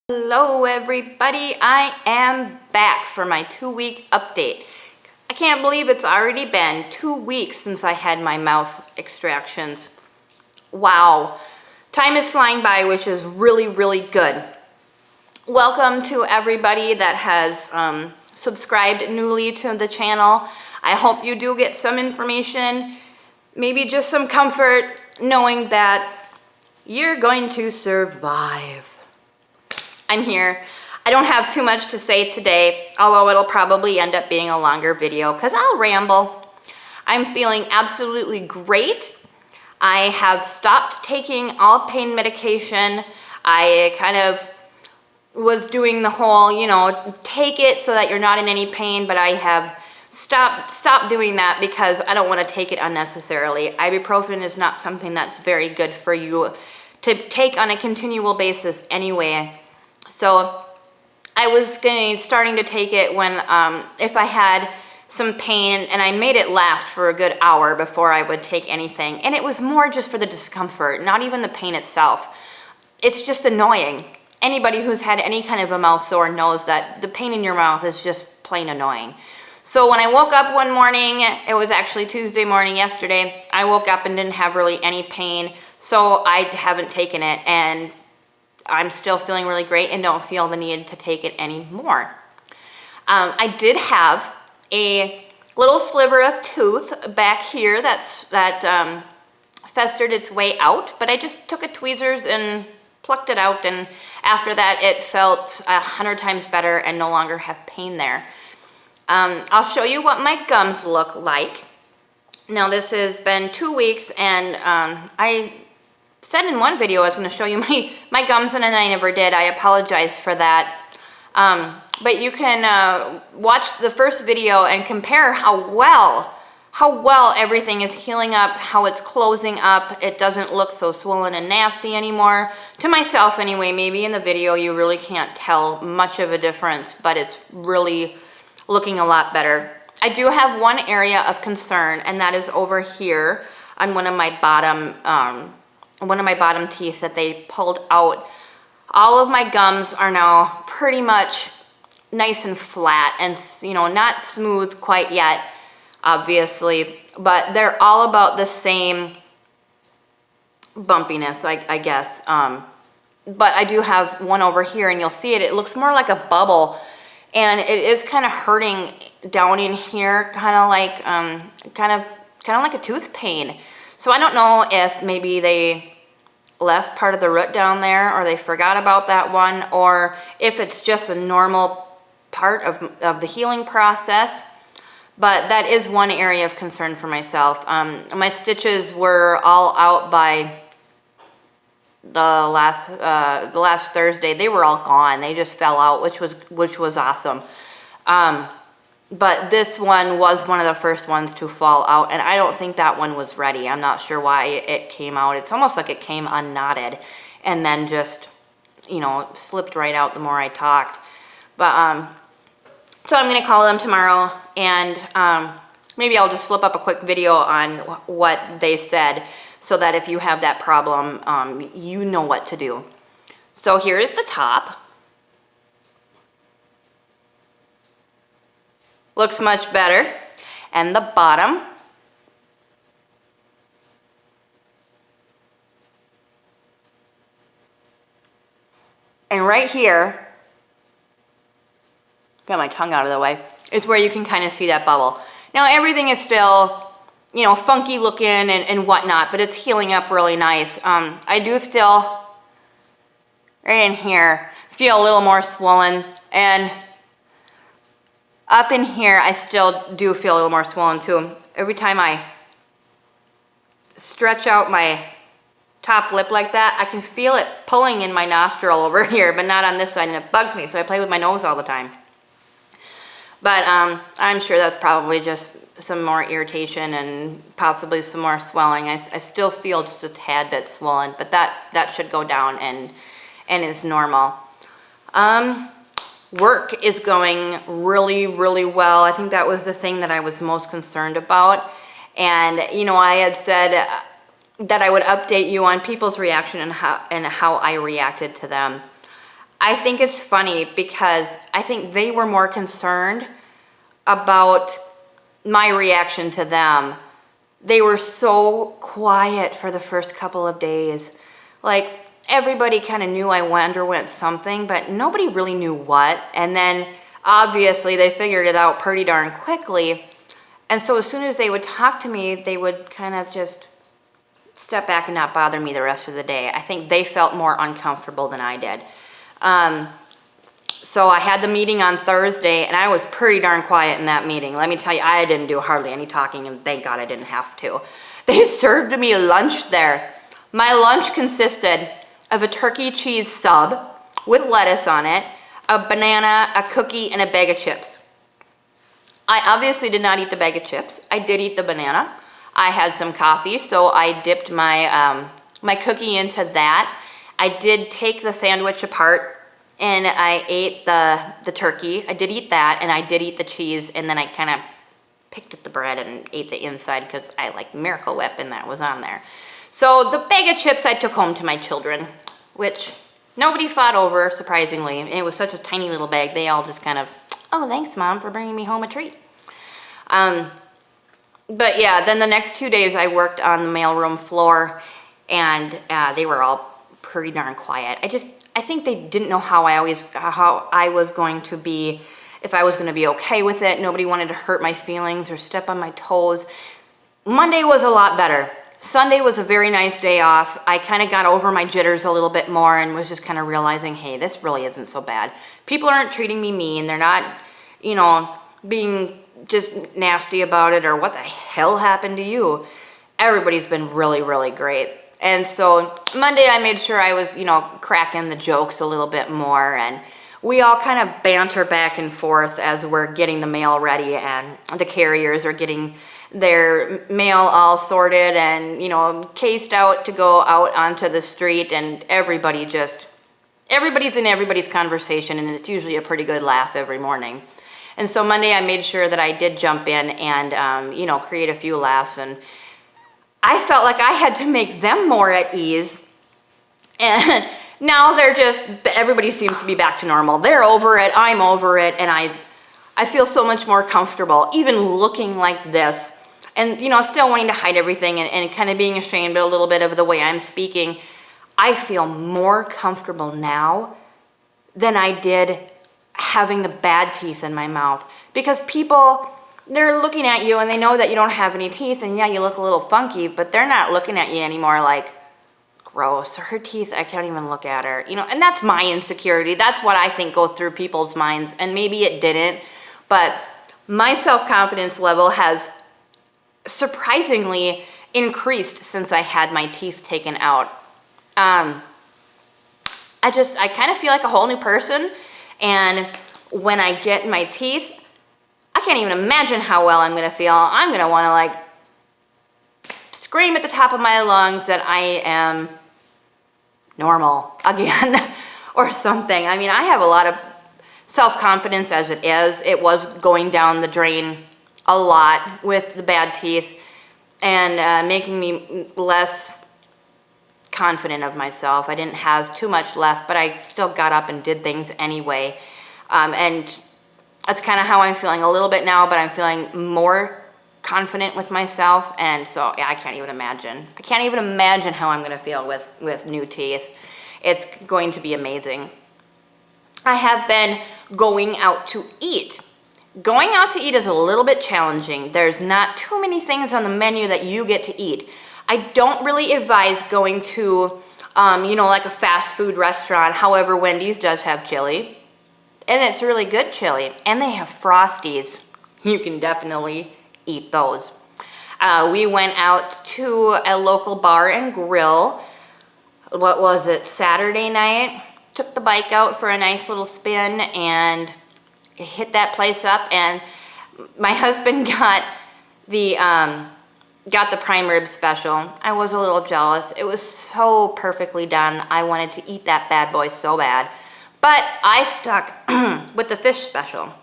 Hello everybody, I am back for my 2-week update. I can't believe it's already been 2 weeks since I had my mouth extractions. Wow, time is flying by, which is really good. Welcome to everybody that has subscribed newly to the channel. I hope you do get some information, maybe just some comfort, knowing that you're going to survive. I'm here. I don't have too much to say today, although it'll probably end up being a longer video because I'll ramble. I'm feeling absolutely great. I have stopped taking all pain medication. I kind of was doing the whole, take it so that you're not in any pain, but I have stopped doing that because I don't want to take it unnecessarily. Ibuprofen is not something that's very good for you to take on a continual basis anyway. So I was starting to take it when if I had some pain, and I made it last for a good hour before I would take anything. And it was more just for the discomfort, not even the pain itself. It's just annoying. Anybody who's had any kind of a mouth sore knows that the pain in your mouth is just plain annoying. So when I woke up one morning, it was actually Tuesday morning yesterday, I woke up and didn't have really any pain. So I haven't taken it, and I'm still feeling really great and don't feel the need to take it anymore. I did have a little sliver of tooth back here that festered its way out, but I just took a tweezers and plucked it out, and after that it felt 100 times better and no longer have pain there. I'll show you what my gums look like. Now this has been 2 weeks, and I said in one video I was going to show you my gums, and I never did. I apologize for that. But you can watch the first video and compare how well everything is healing up, how it's closing up. It doesn't look so swollen and nasty anymore. To myself anyway, maybe in the video you really can't tell much of a difference, but it's really looking a lot better. I do have one area of concern, and that is over here on one of my bottom teeth that they pulled out. All of my gums are now pretty much nice and flat, and not smooth quite yet, obviously, but they're all about the same bumpiness, I guess. But I do have one over here, and you'll see it looks more like a bubble, and it is kind of hurting down in here, kind of like a tooth pain. So I don't know if maybe they left part of the root down there, or they forgot about that one, or if it's just a normal part of the healing process. But that is one area of concern for myself. My stitches were all out by the last Thursday. They were all gone. They just fell out, which was awesome. But this one was one of the first ones to fall out, and I don't think that one was ready. I'm not sure why it came out. It's almost like it came unknotted and then just, slipped right out the more I talked. But, so I'm going to call them tomorrow, and maybe I'll just slip up a quick video on what they said so that if you have that problem, you know what to do. So here is the top. Looks much better. And the bottom. And right here, got my tongue out of the way, is where you can kind of see that bubble. Now everything is still, funky looking and whatnot, but it's healing up really nice. I do still, right in here, feel a little more swollen, and up in here, I still do feel a little more swollen too. Every time I stretch out my top lip like that, I can feel it pulling in my nostril over here, but not on this side, and it bugs me, so I play with my nose all the time. But I'm sure that's probably just some more irritation and possibly some more swelling. I still feel just a tad bit swollen, but that should go down and is normal. Work is going really well. I think that was the thing that I was most concerned about. And I had said that I would update you on people's reaction and how I reacted to them. I think it's funny because I think they were more concerned about my reaction to them. They were so quiet for the first couple of days. Like, everybody kind of knew I underwent something, but nobody really knew what. And then obviously they figured it out pretty darn quickly. And so as soon as they would talk to me, they would kind of just step back and not bother me the rest of the day. I think they felt more uncomfortable than I did. So I had the meeting on Thursday, and I was pretty darn quiet in that meeting. Let me tell you, I didn't do hardly any talking, and thank God I didn't have to. They served me lunch there. My lunch consisted of a turkey cheese sub with lettuce on it, a banana, a cookie, and a bag of chips. I obviously did not eat the bag of chips. I did eat the banana. I had some coffee, so I dipped my my cookie into that. I did take the sandwich apart, and I ate the turkey. I did eat that, and I did eat the cheese, and then I kind of picked at the bread and ate the inside because I like Miracle Whip, and that was on there. So the bag of chips I took home to my children, which nobody fought over, surprisingly. And it was such a tiny little bag. They all just kind of, oh, thanks, Mom, for bringing me home a treat. But yeah, then the next 2 days I worked on the mailroom floor, and they were all pretty darn quiet. I think they didn't know how I was going to be, if I was going to be okay with it. Nobody wanted to hurt my feelings or step on my toes. Monday was a lot better. Sunday was a very nice day off. I kind of got over my jitters a little bit more and was just kind of realizing, hey, this really isn't so bad. People aren't treating me mean. They're not, being just nasty about it or what the hell happened to you. Everybody's been really, really great. And so Monday I made sure I was, cracking the jokes a little bit more, and we all kind of banter back and forth as we're getting the mail ready and the carriers are getting their mail all sorted and, cased out to go out onto the street, and everybody's in everybody's conversation, and it's usually a pretty good laugh every morning. And so Monday I made sure that I did jump in and, create a few laughs, and I felt like I had to make them more at ease. And now everybody seems to be back to normal. They're over it, I'm over it, and I feel so much more comfortable, even looking like this. And, still wanting to hide everything and kind of being ashamed a little bit of the way I'm speaking. I feel more comfortable now than I did having the bad teeth in my mouth. Because people, they're looking at you and they know that you don't have any teeth, and yeah, you look a little funky, but they're not looking at you anymore like, gross, her teeth, I can't even look at her. And that's my insecurity. That's what I think goes through people's minds, and maybe it didn't, but my self-confidence level has surprisingly increased since I had my teeth taken out. I kind of feel like a whole new person, and when I get my teeth, I can't even imagine how well I'm going to feel. I'm going to want to scream at the top of my lungs that I am normal again or something. I mean, I have a lot of self-confidence as it is. It was going down the drain a lot with the bad teeth and making me less confident of myself. I didn't have too much left, but I still got up and did things anyway. And that's kind of how I'm feeling a little bit now, but I'm feeling more confident with myself. And so, yeah, I can't even imagine. I can't even imagine how I'm going to feel with new teeth. It's going to be amazing. I have been going out to eat. Going out to eat is a little bit challenging. There's not too many things on the menu that you get to eat. I don't really advise going to, like a fast food restaurant. However, Wendy's does have chili, and it's really good chili, and they have Frosties. You can definitely eat those. We went out to a local bar and grill. What was it, Saturday night? Took the bike out for a nice little spin and hit that place up, and my husband got the prime rib special. I was a little jealous. It was so perfectly done. I wanted to eat that bad boy so bad. But I stuck with the fish special.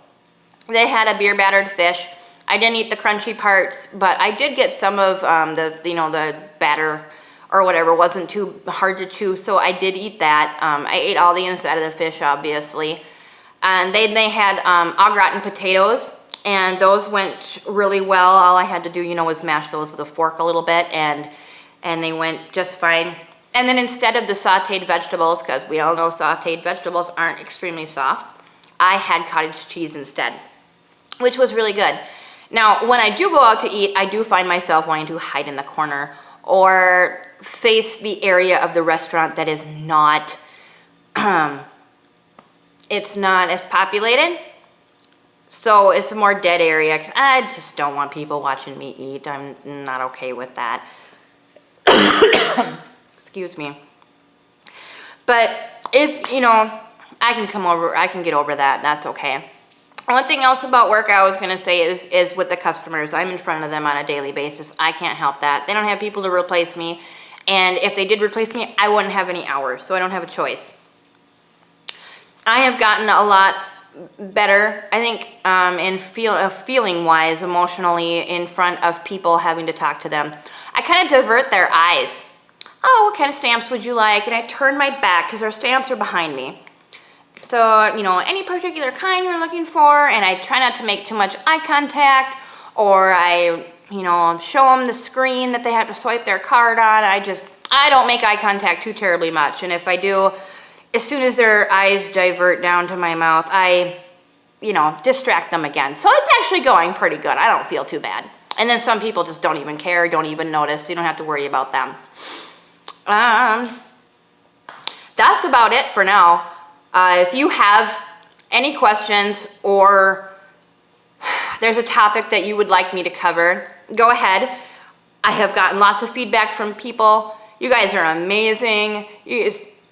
They had a beer battered fish. I didn't eat the crunchy parts, but I did get some of the batter or whatever. It wasn't too hard to chew, so I did eat that. I ate all the inside of the fish, obviously. And they had au gratin potatoes, and those went really well. All I had to do, you know, was mash those with a fork a little bit, and they went just fine. And then instead of the sauteed vegetables, because we all know sauteed vegetables aren't extremely soft, I had cottage cheese instead, which was really good. Now, when I do go out to eat, I do find myself wanting to hide in the corner or face the area of the restaurant that is not, it's not as populated. So it's a more dead area, 'cause I just don't want people watching me eat. I'm not okay with that. Excuse me. But if, you know, I can get over that. That's okay. One thing else about work I was going to say is with the customers. I'm in front of them on a daily basis. I can't help that. They don't have people to replace me. And if they did replace me, I wouldn't have any hours, so I don't have a choice. I have gotten a lot better, I think, in feeling-wise, emotionally, in front of people having to talk to them. I kind of divert their eyes. Oh, what kind of stamps would you like? And I turn my back because our stamps are behind me. So, you know, any particular kind you're looking for, and I try not to make too much eye contact, or I, you know, show them the screen that they have to swipe their card on. I don't make eye contact too terribly much, and if I do, as soon as their eyes divert down to my mouth, I, you know, distract them again. So it's actually going pretty good. I don't feel too bad. And then some people just don't even care, don't even notice. You don't have to worry about them. That's about it for now. If you have any questions or there's a topic that you would like me to cover, go ahead. I have gotten lots of feedback from people. You guys are amazing.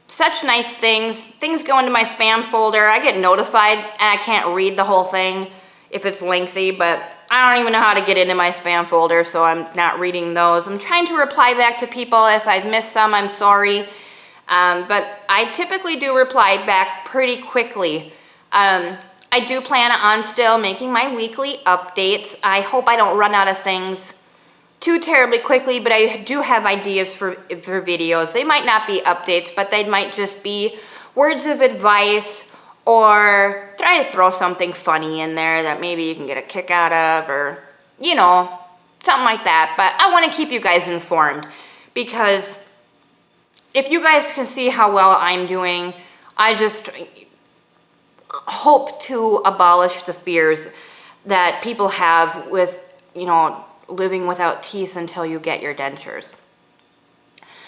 Such nice things. Things go into my spam folder. I get notified and I can't read the whole thing if it's lengthy, but I don't even know how to get into my spam folder, so I'm not reading those. I'm trying to reply back to people. If I've missed some, I'm sorry. But I typically do reply back pretty quickly. I do plan on still making my weekly updates. I hope I don't run out of things too terribly quickly, but I do have ideas for videos. They might not be updates, but they might just be words of advice, or try to throw something funny in there that maybe you can get a kick out of, or, you know, something like that. But I want to keep you guys informed, because if you guys can see how well I'm doing, I just hope to abolish the fears that people have with, you know, living without teeth until you get your dentures.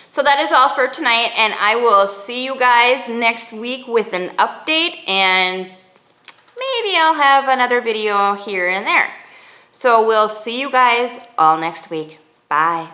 So that is all for tonight, and I will see you guys next week with an update, and maybe I'll have another video here and there. So we'll see you guys all next week. Bye.